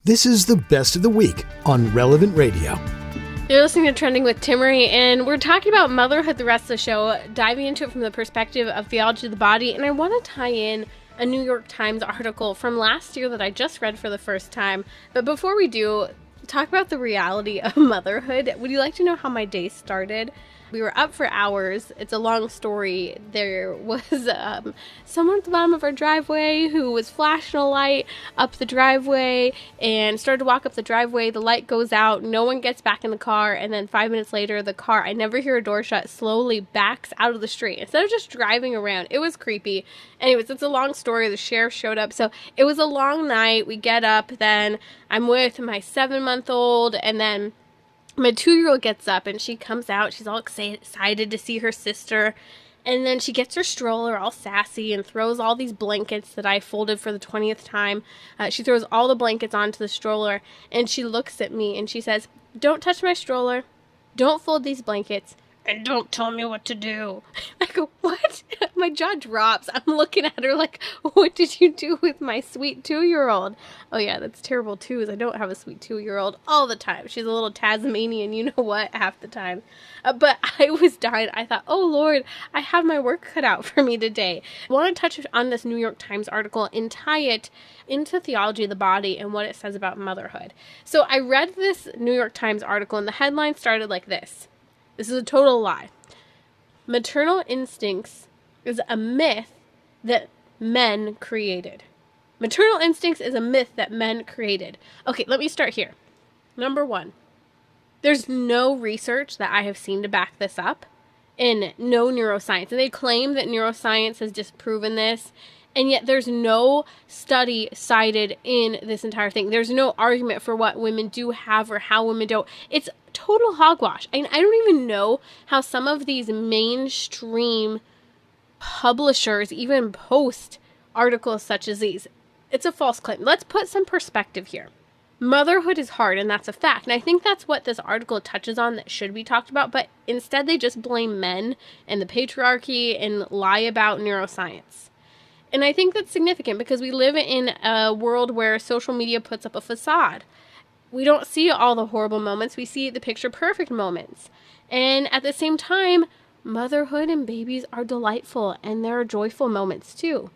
This is the best of the week on Relevant Radio. You're listening to Trending with Timmerie, and we're talking about motherhood the rest of the show, diving into it from the perspective of theology of the body. And I want to tie in a New York Times article from last year that I just read for the first time. But before we do, talk about the reality of motherhood. Would you like to know how my day started? We were up for hours. It's a long story. There was someone at the bottom of our driveway who was flashing a light up the driveway and started to walk up the driveway. The light goes out. No one gets back in the car. And then 5 minutes later, the car, I never hear a door shut, slowly backs out of the street instead of just driving around. It was creepy. Anyways, it's a long story. The sheriff showed up. So it was a long night. We get up. Then I'm with my 7-month-old, and then my 2-year-old gets up and she comes out. She's all excited to see her sister. And then she gets her stroller all sassy and throws all these blankets that I folded for the 20th time. She throws all the blankets onto the stroller and she looks at me and she says, "Don't touch my stroller. Don't fold these blankets. And don't tell me what to do." I go, "What?" My jaw drops. I'm looking at her like, "What did you do with my sweet 2-year-old? Oh yeah, that's terrible too, is I don't have a sweet 2-year-old all the time. She's a little Tasmanian, you know what, half the time. But I was dying. I thought, oh Lord, I have my work cut out for me today. I want to touch on this New York Times article and tie it into theology of the body and what it says about motherhood. So I read this New York Times article and the headline started like this. This is a total lie. Maternal instincts is a myth that men created. Maternal instincts is a myth that men created. Okay, let me start here. Number one, there's no research that I have seen to back this up, and no neuroscience. And they claim that neuroscience has disproven this, and yet there's no study cited in this entire thing. There's no argument for what women do have or how women don't. It's total hogwash. I don't even know how some of these mainstream publishers even post articles such as these. It's a false claim. Let's put some perspective here. Motherhood is hard, and that's a fact. And I think that's what this article touches on that should be talked about, but instead they just blame men and the patriarchy and lie about neuroscience. And I think that's significant because we live in a world where social media puts up a facade. We don't see all the horrible moments. We see the picture perfect moments. And at the same time, motherhood and babies are delightful and there are joyful moments too.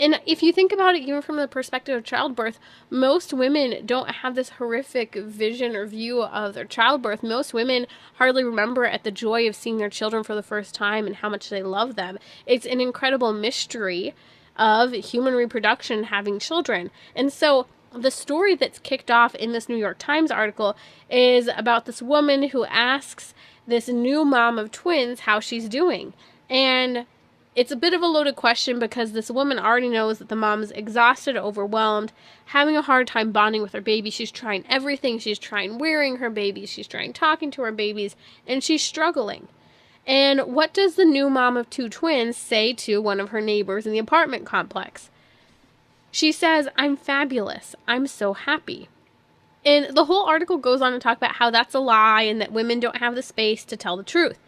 And if you think about it, even from the perspective of childbirth, most women don't have this horrific vision or view of their childbirth. Most women hardly remember at the joy of seeing their children for the first time and how much they love them. It's an incredible mystery of human reproduction, having children. And so the story that's kicked off in this New York Times article is about this woman who asks this new mom of twins how she's doing. And it's a bit of a loaded question because this woman already knows that the mom's exhausted, overwhelmed, having a hard time bonding with her baby. She's trying everything. She's trying wearing her babies. She's trying talking to her babies, and she's struggling. And what does the new mom of 2 twins say to one of her neighbors in the apartment complex? She says, "I'm fabulous. I'm so happy." And the whole article goes on to talk about how that's a lie and that women don't have the space to tell the truth.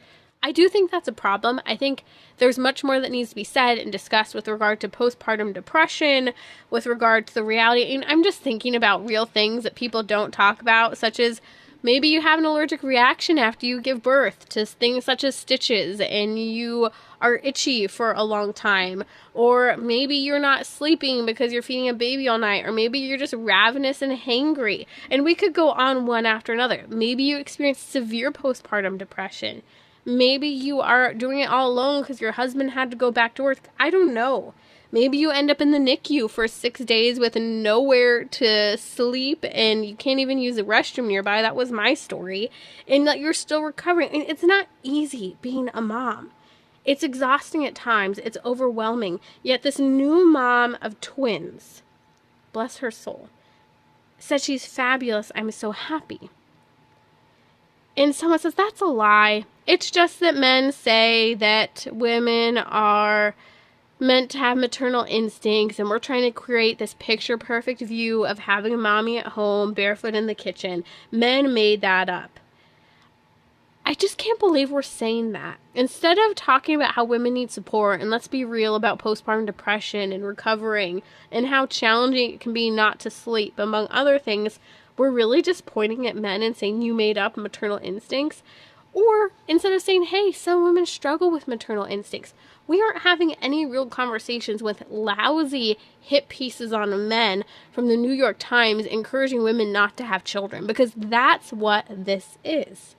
I do think that's a problem. I think there's much more that needs to be said and discussed with regard to postpartum depression, with regard to the reality. And I'm just thinking about real things that people don't talk about, such as maybe you have an allergic reaction after you give birth to things such as stitches and you are itchy for a long time. Or maybe you're not sleeping because you're feeding a baby all night. Or maybe you're just ravenous and hangry. And we could go on one after another. Maybe you experience severe postpartum depression. Maybe you are doing it all alone because your husband had to go back to work. I don't know. Maybe you end up in the NICU for 6 days with nowhere to sleep and you can't even use a restroom nearby. That was my story. And that you're still recovering. And it's not easy being a mom. It's exhausting at times. It's overwhelming. Yet this new mom of twins, bless her soul, said she's fabulous. I'm so happy. And someone says, that's a lie. It's just that men say that women are meant to have maternal instincts and we're trying to create this picture perfect view of having a mommy at home barefoot in the kitchen. Men made that up. I just can't believe we're saying that. Instead of talking about how women need support, and let's be real about postpartum depression and recovering and how challenging it can be not to sleep, among other things, we're really just pointing at men and saying you made up maternal instincts. Or instead of saying, hey, some women struggle with maternal instincts, we aren't having any real conversations with lousy hit pieces on men from the New York Times encouraging women not to have children, because that's what this is.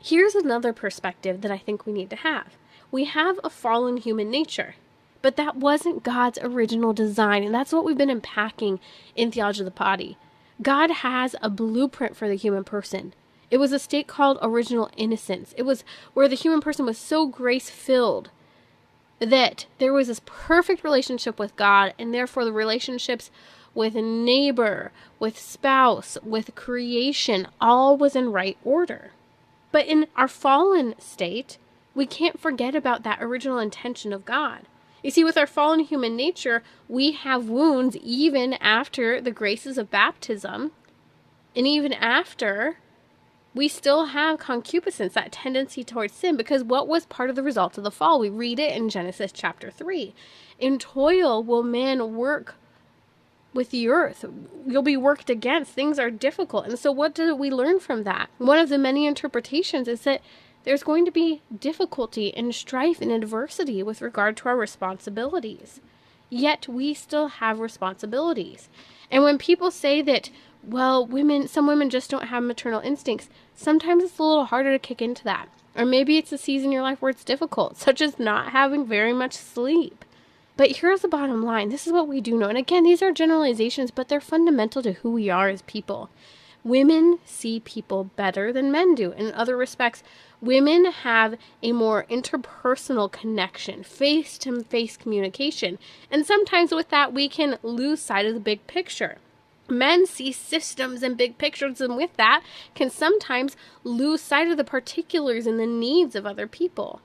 Here's another perspective that I think we need to have. We have a fallen human nature, but that wasn't God's original design, and that's what we've been unpacking in Theology of the Body. God has a blueprint for the human person. It was a state called original innocence. It was where the human person was so grace-filled that there was this perfect relationship with God, and therefore the relationships with neighbor, with spouse, with creation, all was in right order. But in our fallen state, we can't forget about that original intention of God. You see, with our fallen human nature, we have wounds even after the graces of baptism, and even after we still have concupiscence, that tendency towards sin, because what was part of the result of the fall? We read it in Genesis chapter 3. In toil will man work with the earth. You'll be worked against. Things are difficult. And so what do we learn from that? One of the many interpretations is that there's going to be difficulty and strife and adversity with regard to our responsibilities. Yet we still have responsibilities. And when people say that, well, some women just don't have maternal instincts, sometimes it's a little harder to kick into that. Or maybe it's a season in your life where it's difficult, such as not having very much sleep. But here's the bottom line. This is what we do know. And again, these are generalizations, but they're fundamental to who we are as people. Women see people better than men do. In other respects, women have a more interpersonal connection, face-to-face communication. And sometimes with that, we can lose sight of the big picture. Men see systems and big pictures, and with that, can sometimes lose sight of the particulars and the needs of other people.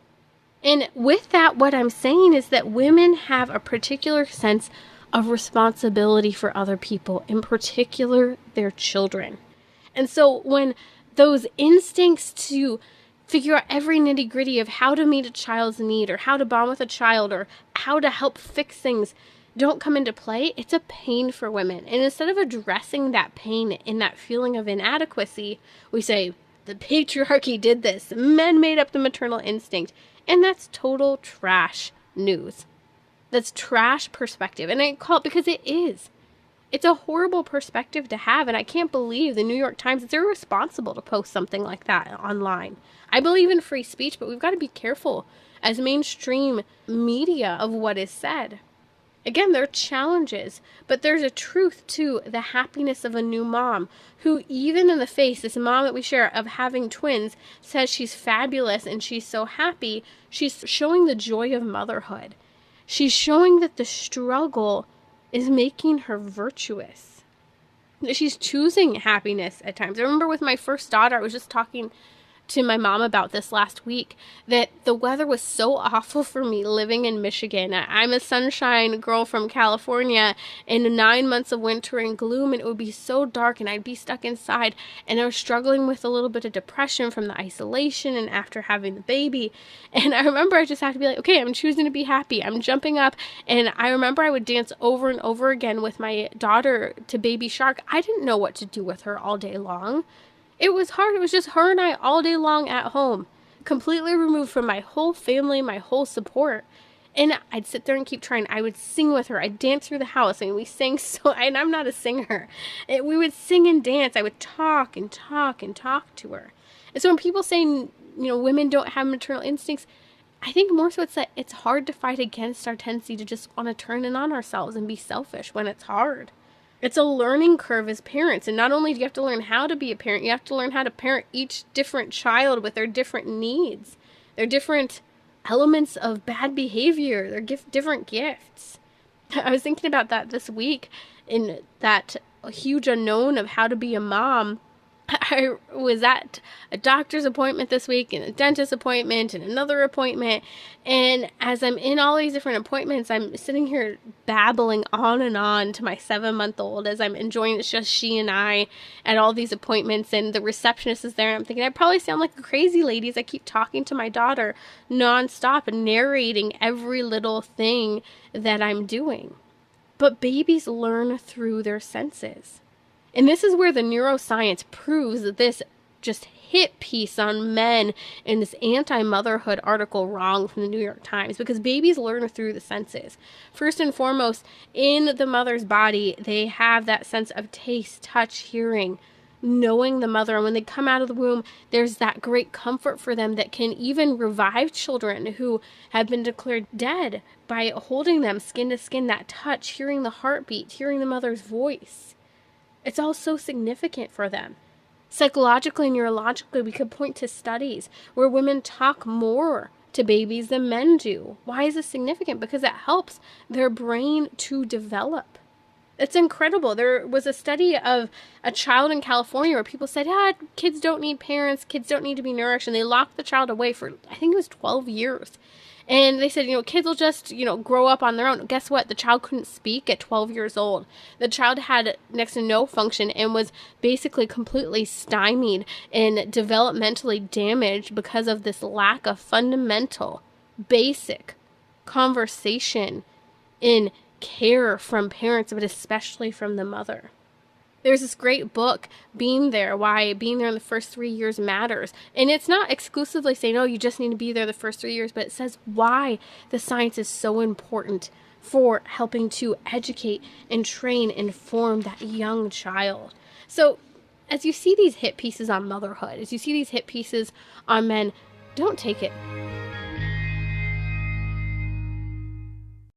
And with that, what I'm saying is that women have a particular sense of responsibility for other people, in particular their children. And so when those instincts to figure out every nitty-gritty of how to meet a child's need, or how to bond with a child, or how to help fix things don't come into play, it's a pain for women. And instead of addressing that pain and that feeling of inadequacy, we say, the patriarchy did this, men made up the maternal instinct. And that's total trash news. That's trash perspective. And I call it because it is. It's a horrible perspective to have, and I can't believe the New York Times, it's irresponsible to post something like that online. I believe in free speech, but we've got to be careful as mainstream media of what is said. Again, there are challenges, but there's a truth to the happiness of a new mom who, even in the face, this mom that we share of having twins, says she's fabulous and she's so happy. She's showing the joy of motherhood. She's showing that the struggle is making her virtuous. She's choosing happiness at times. I remember with my first daughter, I was just talking to my mom about this last week, that the weather was so awful for me living in Michigan. I'm a sunshine girl from California, and 9 months of winter and gloom, and it would be so dark and I'd be stuck inside, and I was struggling with a little bit of depression from the isolation and after having the baby. And I remember I just had to be like, okay, I'm choosing to be happy. I'm jumping up. And I remember I would dance over and over again with my daughter to Baby Shark. I didn't know what to do with her all day long. It was hard. It was just her and I all day long at home, completely removed from my whole family, my whole support. And I'd sit there and keep trying. I would sing with her. I'd dance through the house. I mean, we sang and I'm not a singer. We would sing and dance. I would talk and talk and talk to her. And so when people say, women don't have maternal instincts, I think more so it's that it's hard to fight against our tendency to just want to turn in on ourselves and be selfish when it's hard. It's a learning curve as parents. And not only do you have to learn how to be a parent, you have to learn how to parent each different child with their different needs, their different elements of bad behavior, their different gifts. I was thinking about that this week in that huge unknown of how to be a mom. I was at a doctor's appointment this week and a dentist appointment and another appointment. And as I'm in all these different appointments, I'm sitting here babbling on and on to my 7-month-old as I'm enjoying it's just she and I at all these appointments. And the receptionist is there. And I'm thinking I probably sound like a crazy lady as I keep talking to my daughter nonstop and narrating every little thing that I'm doing. But babies learn through their senses. And this is where the neuroscience proves that this just hit piece on men in this anti-motherhood article wrong from the New York Times, because babies learn through the senses. First and foremost, in the mother's body, they have that sense of taste, touch, hearing, knowing the mother. And when they come out of the womb, there's that great comfort for them that can even revive children who have been declared dead by holding them skin to skin, that touch, hearing the heartbeat, hearing the mother's voice. It's all so significant for them. Psychologically and neurologically, we could point to studies where women talk more to babies than men do. Why is this significant? Because it helps their brain to develop. It's incredible. There was a study of a child in California where people said, kids don't need parents, kids don't need to be nourished, and they locked the child away for, I think it was 12 years. And they said, kids will just, grow up on their own. Guess what? The child couldn't speak at 12 years old. The child had next to no function and was basically completely stymied and developmentally damaged because of this lack of fundamental, basic conversation in care from parents, but especially from the mother. There's this great book, Being There, Why Being There in the First 3 Years Matters. And it's not exclusively saying, you just need to be there the first 3 years, but it says why the science is so important for helping to educate and train and form that young child. So as you see these hit pieces on motherhood, as you see these hit pieces on men, don't take it